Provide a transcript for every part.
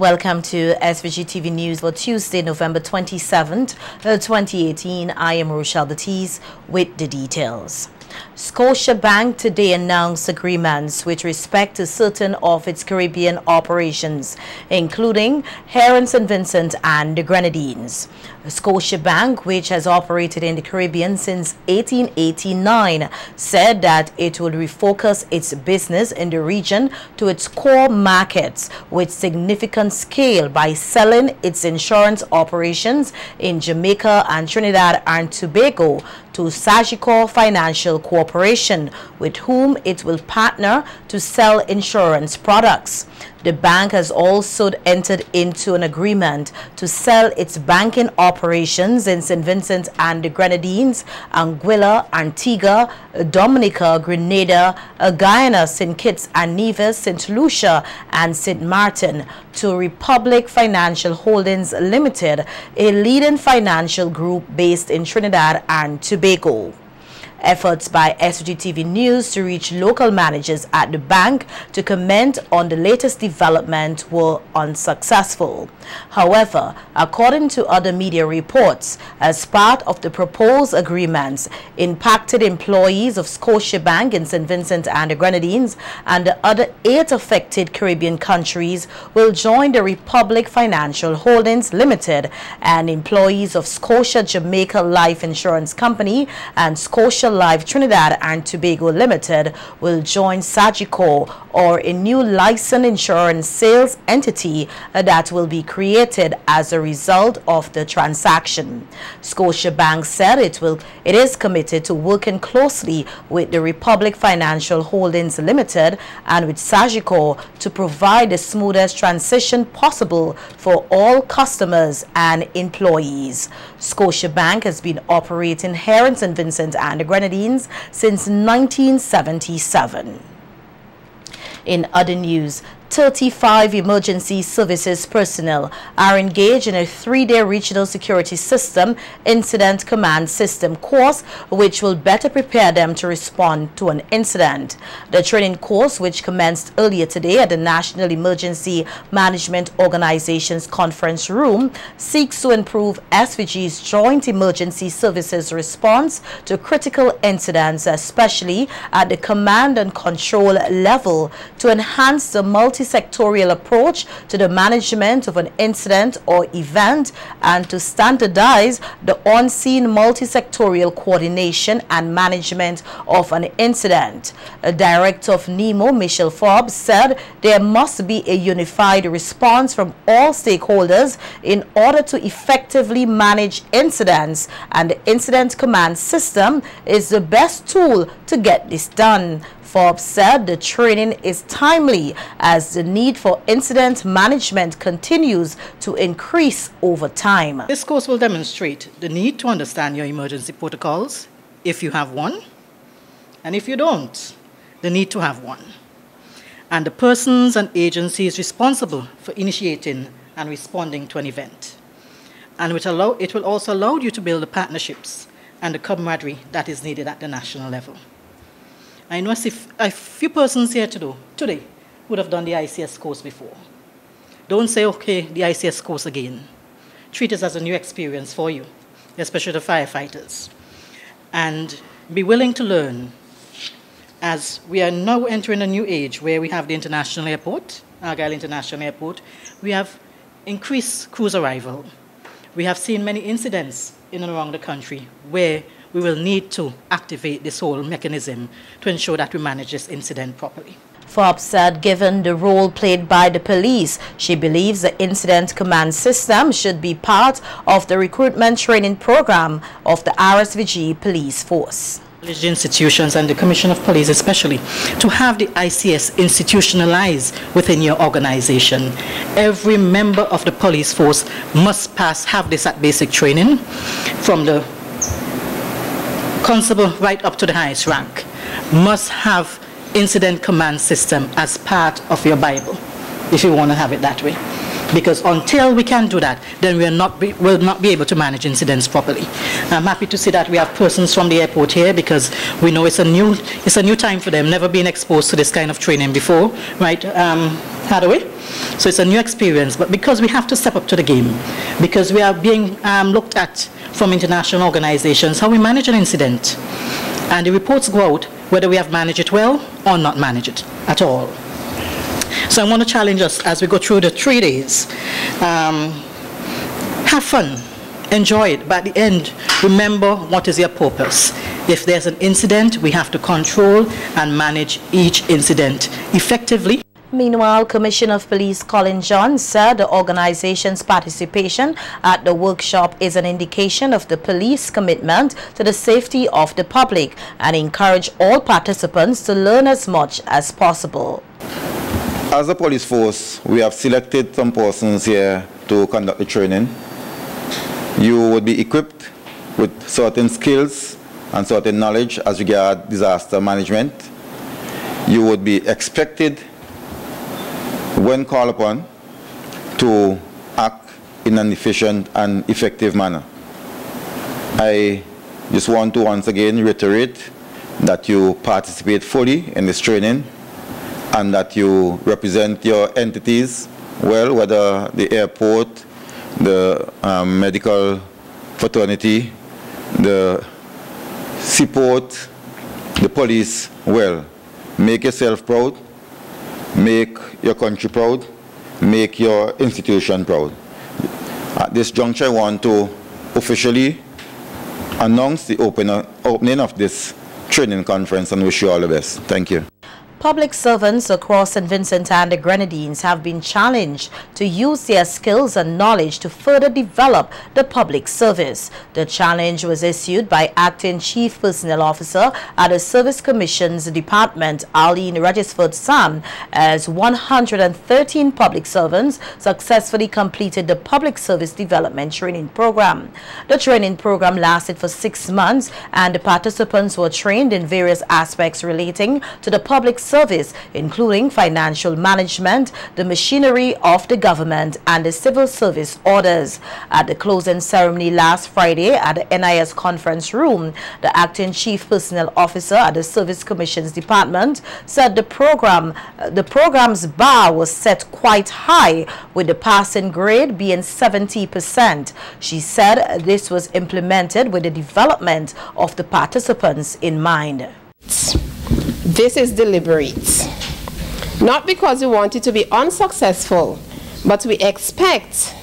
Welcome to SVG-TV News for Tuesday, November 27th, 2018. I am Rochelle Baptiste with the details. Scotiabank today announced agreements with respect to certain of its Caribbean operations, including here in St. Vincent and the Grenadines. Scotiabank, which has operated in the Caribbean since 1889, said that it would refocus its business in the region to its core markets with significant scale by selling its insurance operations in Jamaica and Trinidad and Tobago to Sagicor Financial Corporation, with whom it will partner to sell insurance products. The bank has also entered into an agreement to sell its banking operations in St. Vincent and the Grenadines, Anguilla, Antigua, Dominica, Grenada, Guyana, St. Kitts and Nevis, St. Lucia, and St. Martin to Republic Financial Holdings Limited, a leading financial group based in Trinidad and Tobago. Efforts by SVGTV News to reach local managers at the bank to comment on the latest development were unsuccessful. However, according to other media reports, as part of the proposed agreements, impacted employees of Scotiabank in St. Vincent and the Grenadines and the other 8 affected Caribbean countries will join the Republic Financial Holdings Limited, and employees of Scotia Jamaica Life Insurance Company and Scotia Life Trinidad and Tobago Limited will join Sagicor, or a new licensed insurance sales entity that will be created as a result of the transaction. Scotiabank said it is committed to working closely with the Republic Financial Holdings Limited and with Sagicor to provide the smoothest transition possible for all customers and employees. Scotiabank has been operating here in St. Vincent and the Grenadines since 1977. In other news, 35 emergency services personnel are engaged in a 3-day regional security system incident command system course, which will better prepare them to respond to an incident. The training course, which commenced earlier today at the National Emergency Management Organization's conference room, seeks to improve SVG's joint emergency services response to critical incidents, especially at the command and control level, to enhance the multi-sectorial approach to the management of an incident or event, and to standardize the on-scene multi-sectorial coordination and management of an incident. A director of NEMO, Michelle Forbes, said there must be a unified response from all stakeholders in order to effectively manage incidents, and the incident command system is the best tool to get this done. Forbes said the training is timely as the need for incident management continues to increase over time. This course will demonstrate the need to understand your emergency protocols, if you have one, and if you don't, the need to have one, and the persons and agencies responsible for initiating and responding to an event. And it will also allow you to build the partnerships and the camaraderie that is needed at the national level. I know a few persons here today would have done the ICS course before. Don't say, okay, the ICS course again. Treat it as a new experience for you, especially the firefighters. And be willing to learn, as we are now entering a new age where we have the international airport, Argyle International Airport. We have increased cruise arrival. We have seen many incidents in and around the country where we will need to activate this whole mechanism to ensure that we manage this incident properly. Forbes said given the role played by the police, she believes the incident command system should be part of the recruitment training program of the RSVG police force. Institutions and the Commission of Police especially, to have the ICS institutionalized within your organization. Every member of the police force must have this at basic training, from the constable right up to the highest rank, must have incident command system as part of your Bible, if you want to have it that way. Because until we can do that, then we'll not be able to manage incidents properly. I'm happy to see that we have persons from the airport here, because we know it's a new time for them, never been exposed to this kind of training before, right, Hathaway? So it's a new experience, but because we have to step up to the game, because we are being looked at from international organizations, how we manage an incident. And the reports go out whether we have managed it well or not managed it at all. So I want to challenge us as we go through the 3 days. Have fun, enjoy it, but at the end, remember what is your purpose. If there's an incident, we have to control and manage each incident effectively. Meanwhile, Commissioner of Police Colin John said the organization's participation at the workshop is an indication of the police commitment to the safety of the public and encourage all participants to learn as much as possible. As a police force, we have selected some persons here to conduct the training. You would be equipped with certain skills and certain knowledge as regards disaster management. You would be expected, when called upon, to act in an efficient and effective manner. I just want to once again reiterate that you participate fully in this training and that you represent your entities well, whether the airport, the medical fraternity, the seaport, the police well. Make yourself proud, make your country proud, make your institution proud. At this juncture, I want to officially announce the opening of this training conference and wish you all the best. Thank you. Public servants across St. Vincent and the Grenadines have been challenged to use their skills and knowledge to further develop the public service. The challenge was issued by Acting Chief Personnel Officer at the Service Commission's Department, Arlene Regisford Sam, as 113 public servants successfully completed the Public Service Development Training Program. The training program lasted for 6 months and the participants were trained in various aspects relating to the public service, including financial management, the machinery of the government, and the civil service orders. At the closing ceremony last Friday at the NIS conference room, the Acting Chief Personnel Officer at the Service Commission's Department said the program's bar was set quite high, with the passing grade being 70%. She said this was implemented with the development of the participants in mind. This is deliberate. Not because we want it to be unsuccessful, but we expect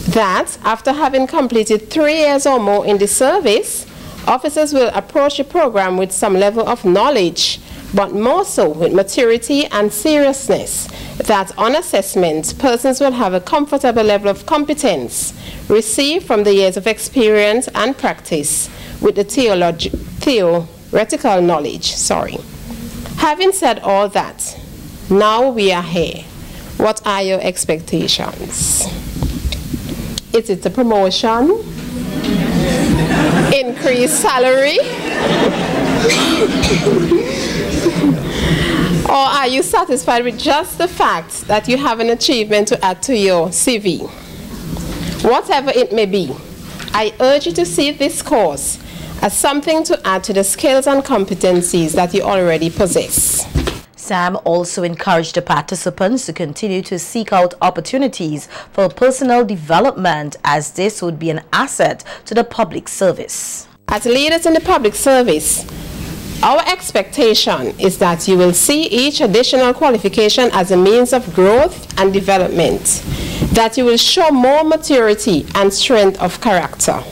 that after having completed 3 years or more in the service, officers will approach the program with some level of knowledge, but more so with maturity and seriousness, that on assessment, persons will have a comfortable level of competence received from the years of experience and practice with the theoretical knowledge. Having said all that, now we are here. What are your expectations? Is it a promotion? Increased salary? Or are you satisfied with just the fact that you have an achievement to add to your CV? Whatever it may be, I urge you to see this course as something to add to the skills and competencies that you already possess. Sam also encouraged the participants to continue to seek out opportunities for personal development, as this would be an asset to the public service. As leaders in the public service, our expectation is that you will see each additional qualification as a means of growth and development, that you will show more maturity and strength of character,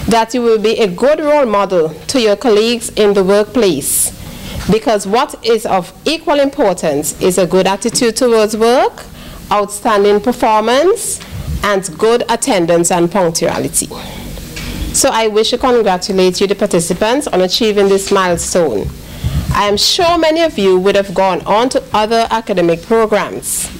that you will be a good role model to your colleagues in the workplace, because what is of equal importance is a good attitude towards work, outstanding performance, and good attendance and punctuality. So I wish to congratulate you, the participants, on achieving this milestone. I am sure many of you would have gone on to other academic programs,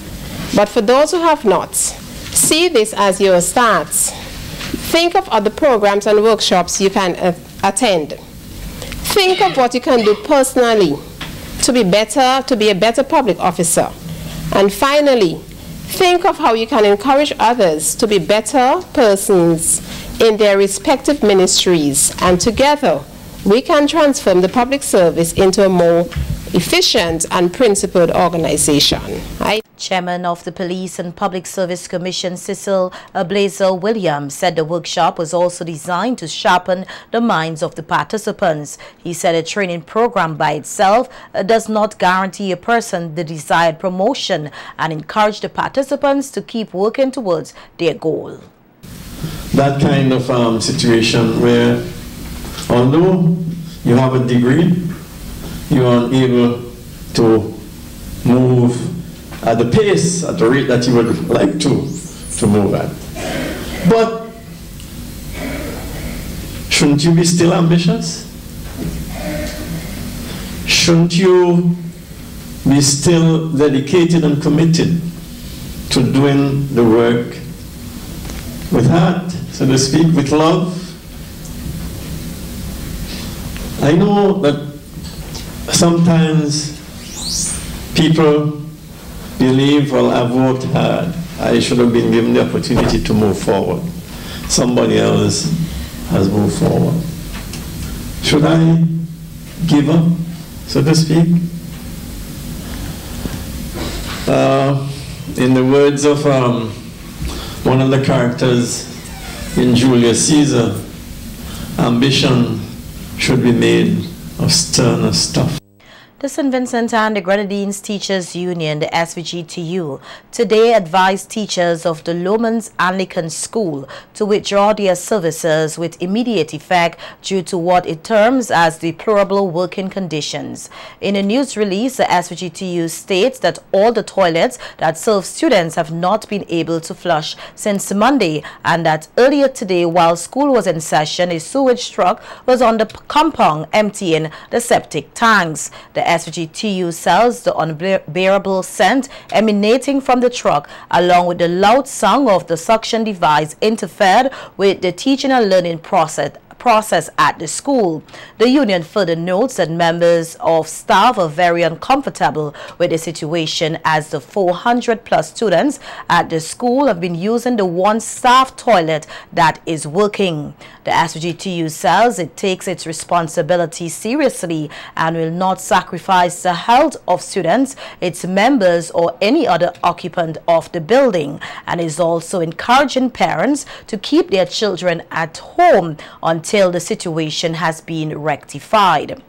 but for those who have not, see this as your start. Think of other programs and workshops you can attend. Think of what you can do personally to be a better public officer. And finally, think of how you can encourage others to be better persons in their respective ministries, and together we can transform the public service into a more efficient and principled organization. Chairman of the Police and Public Service Commission, Cecil Blazer Williams, said the workshop was also designed to sharpen the minds of the participants. He said a training program by itself does not guarantee a person the desired promotion and encourage the participants to keep working towards their goal. That kind of situation where, although you have a degree, you are unable to move at the pace, at the rate that you would like to move at. But shouldn't you be still ambitious? Shouldn't you be still dedicated and committed to doing the work with heart, so to speak, with love? I know that sometimes people believe, well, I've worked hard, I should have been given the opportunity to move forward. Somebody else has moved forward. Should I give up, so to speak? In the words of one of the characters in Julius Caesar, ambition should be made of sterner stuff. The St. Vincent and the Grenadines Teachers Union, the SVG-TU, today advised teachers of the Lomans Anglican School to withdraw their services with immediate effect due to what it terms as deplorable working conditions. In a news release, the SVG-TU states that all the toilets that serve students have not been able to flush since Monday, and that earlier today, while school was in session, a sewage truck was on the compound emptying the septic tanks. The SVG-TU says the unbearable scent emanating from the truck, along with the loud sound of the suction device, interfered with the teaching and learning process at the school. The union further notes that members of staff are very uncomfortable with the situation, as the 400+ students at the school have been using the one staff toilet that is working. The SVG-TU says it takes its responsibility seriously and will not sacrifice the health of students, its members, or any other occupant of the building, and is also encouraging parents to keep their children at home until the situation has been rectified.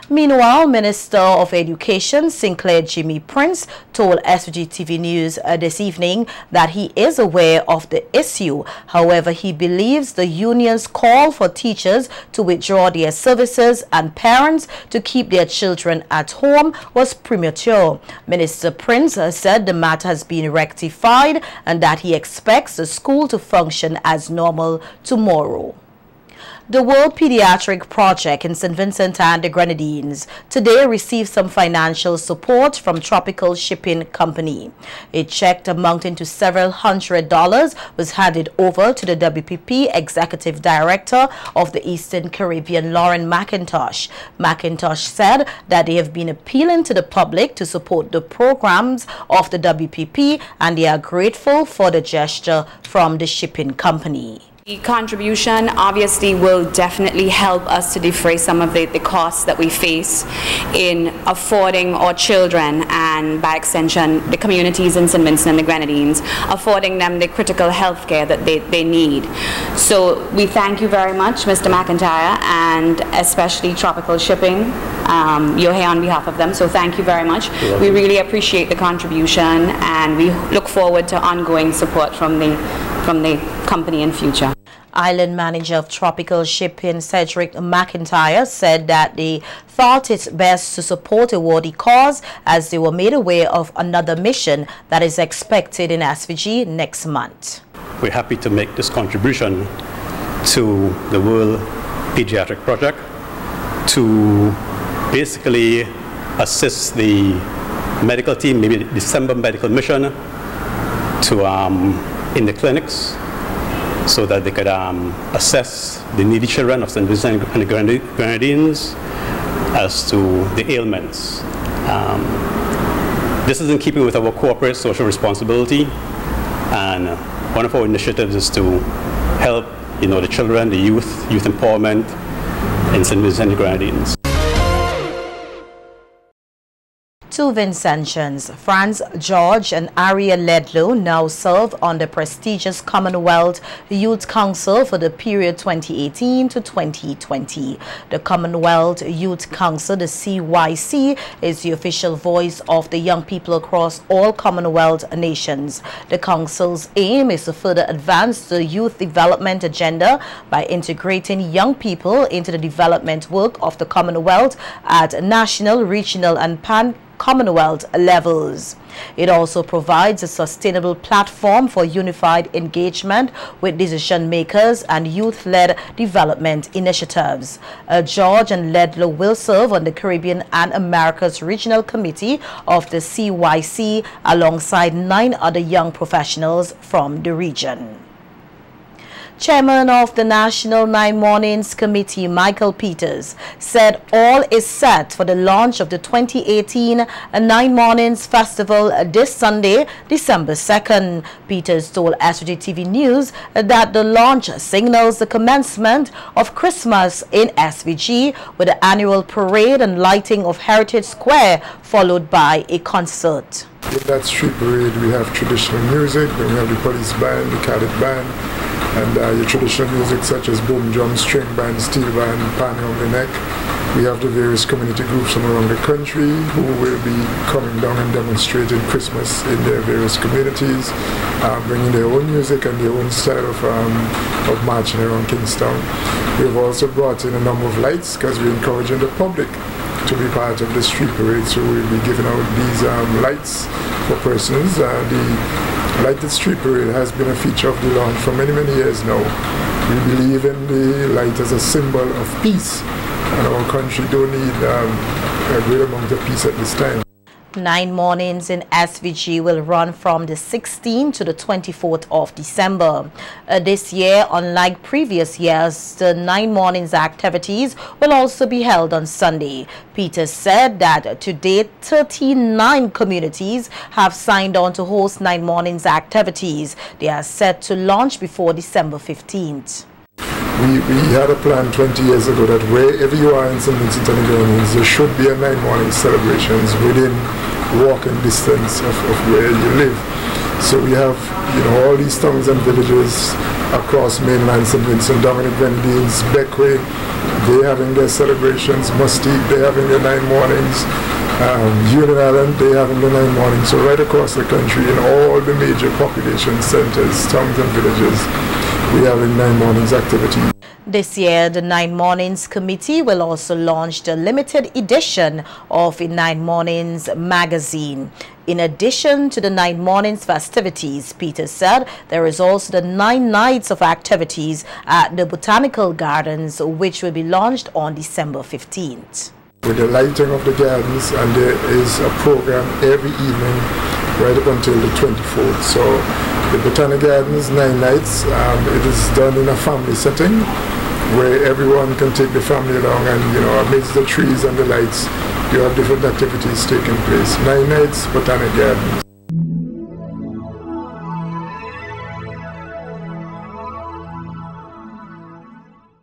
Meanwhile, Minister of Education Sinclair Jimmy Prince told SVG-TV News this evening that he is aware of the issue. However, he believes the union's call for teachers to withdraw their services and parents to keep their children at home was premature. Minister Prince said the matter has been rectified and that he expects the school to function as normal tomorrow. The World Pediatric Project in St. Vincent and the Grenadines today received some financial support from Tropical Shipping Company. A check amounting to several $100s was handed over to the WPP Executive Director of the Eastern Caribbean, Lauren McIntosh. McIntosh said that they have been appealing to the public to support the programs of the WPP, and they are grateful for the gesture from the shipping company. The contribution obviously will definitely help us to defray some of the costs that we face in affording our children, and by extension the communities in St. Vincent and the Grenadines, affording them the critical health care that they need. So we thank you very much, Mr. McIntyre, and especially Tropical Shipping. You're here on behalf of them, so thank you very much. We really appreciate the contribution, and we look forward to ongoing support from the company in future. Island manager of Tropical Shipping, Cedric McIntyre, said that they thought it's best to support a worthy cause, as they were made aware of another mission that is expected in SVG next month. We're happy to make this contribution to the World Pediatric Project to basically assist the medical team, maybe the December medical mission, to in the clinics, so that they could assess the needy children of St. Vincent and the Grenadines as to the ailments. This is in keeping with our corporate social responsibility, and one of our initiatives is to help, the children, the youth empowerment in St. Vincent and the Grenadines. Two Vincentians, Franz George and Aria Ledlow, now serve on the prestigious Commonwealth Youth Council for the period 2018 to 2020. The Commonwealth Youth Council, the CYC, is the official voice of the young people across all Commonwealth nations. The Council's aim is to further advance the youth development agenda by integrating young people into the development work of the Commonwealth at national, regional and pan-Commonwealth levels. It also provides a sustainable platform for unified engagement with decision makers and youth-led development initiatives. George and Ledlow will serve on the Caribbean and Americas Regional Committee of the CYC alongside 9 other young professionals from the region. Chairman of the National 9 Mornings Committee, Michael Peters, said all is set for the launch of the 2018 9 Mornings Festival this Sunday, December 2nd. Peters told SVGTV News that the launch signals the commencement of Christmas in SVG with the annual parade and lighting of Heritage Square, followed by a concert. In that street parade, we have traditional music, then we have the police band, the cadet band, and your traditional music such as boom drum, string band, steel band, pan on the neck. We have the various community groups from around the country who will be coming down and demonstrating Christmas in their various communities, bringing their own music and their own style of marching around Kingstown. We've also brought in a number of lights because we're encouraging the public to be part of the street parade, so we'll be giving out these lights for persons. The lighted street parade has been a feature of the launch for many, many years now. We believe in the light as a symbol of peace, and our country don't need a great amount of peace at this time. 9 Mornings in SVG will run from the 16th to the 24th of December. This year, unlike previous years, the 9 Mornings activities will also be held on Sunday. Peters said that to date, 39 communities have signed on to host 9 Mornings activities. They are set to launch before December 15th. We had a plan 20 years ago that wherever you are in St. Vincent and the Grenadines, there should be a 9 Morning celebrations within walking distance of where you live. So we have, all these towns and villages across mainland St. Vincent, Dominic, Grenadines, Beckway, they're having their celebrations. Mustique, they're having their 9 Mornings. Union Island, they're having the 9 Mornings. So right across the country, in all the major population centers, towns and villages, we have a 9 Mornings activity. This year, the 9 Mornings Committee will also launch the limited edition of a 9 Mornings magazine. In addition to the 9 Mornings festivities, Peters said there is also the 9 nights of activities at the Botanical Gardens, which will be launched on December 15th. With the lighting of the gardens, and there is a program every evening right up until the 24th. So the Botanic Gardens, 9 nights, it is done in a family setting where everyone can take the family along, and amidst the trees and the lights, you have different activities taking place. 9 nights, Botanic Gardens.